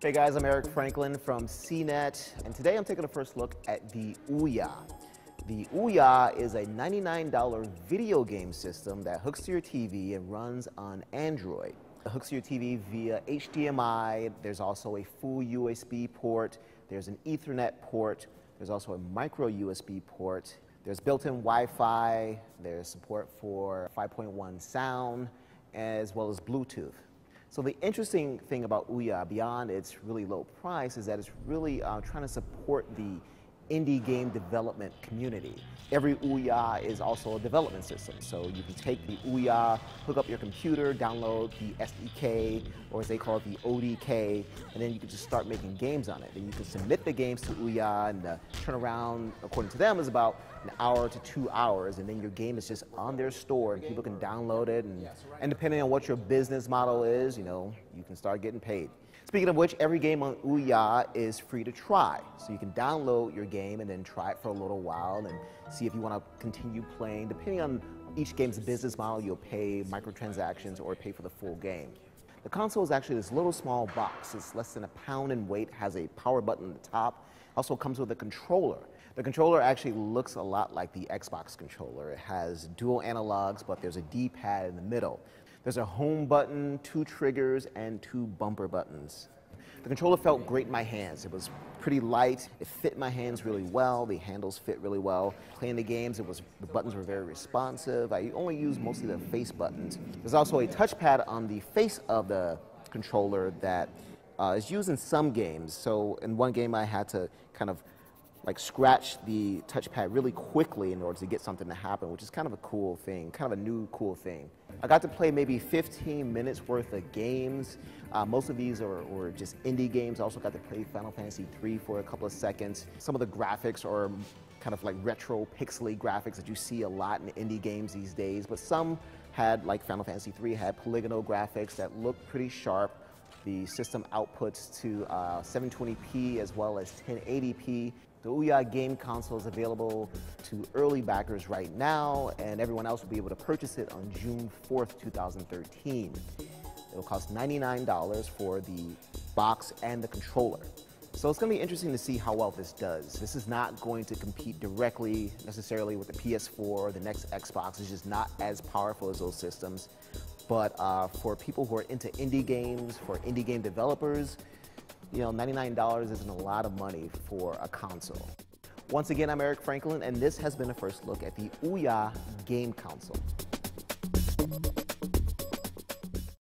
Hey guys, I'm Eric Franklin from CNET, and today I'm taking a first look at the Ouya. The Ouya is a $99 video game system that hooks to your TV and runs on Android. It hooks to your TV via HDMI. There's also a full USB port. There's an Ethernet port. There's also a micro USB port. There's built-in Wi-Fi. There's support for 5.1 sound, as well as Bluetooth. So the interesting thing about Ouya, beyond its really low price, is that it's really trying to support the indie game development community. Every Ouya is also a development system, so you can take the Ouya, hook up your computer, download the SDK, or as they call it, the ODK, and then you can just start making games on it. And you can submit the games to Ouya, and the turnaround, according to them, is about an hour to 2 hours, and then your game is just on their store, and people can download it, and depending on what your business model is, you can start getting paid. Speaking of which, every game on Ouya is free to try. So you can download your game and then try it for a little while and see if you want to continue playing. Depending on each game's business model, you'll pay microtransactions or pay for the full game. The console is actually this little small box. It's less than a pound in weight, has a power button at the top. Also comes with a controller. The controller actually looks a lot like the Xbox controller. It has dual analogs, but there's a D-pad in the middle. There's a home button, 2 triggers, and 2 bumper buttons. The controller felt great in my hands. It was pretty light. It fit my hands really well. The handles fit really well. Playing the games, the buttons were very responsive. I only used mostly the face buttons. There's also a touchpad on the face of the controller that is used in some games. So in one game, I had to kind of scratch the touchpad really quickly in order to get something to happen, which is kind of a cool thing, kind of a new cool thing. I got to play maybe 15 minutes worth of games. Most of these were just indie games. I also got to play Final Fantasy III for a couple of seconds. Some of the graphics are kind of like retro pixely graphics that you see a lot in indie games these days, but some had, like Final Fantasy III, had polygonal graphics that looked pretty sharp. The system outputs to 720p as well as 1080p. The Ouya game console is available to early backers right now, and everyone else will be able to purchase it on June 4th, 2013. It'll cost $99 for the box and the controller. So it's going to be interesting to see how well this does. This is not going to compete directly necessarily with the PS4 or the next Xbox. It's just not as powerful as those systems. But for people who are into indie games, for indie game developers, $99 isn't a lot of money for a console. Once again, I'm Eric Franklin, and this has been a first look at the Ouya game console.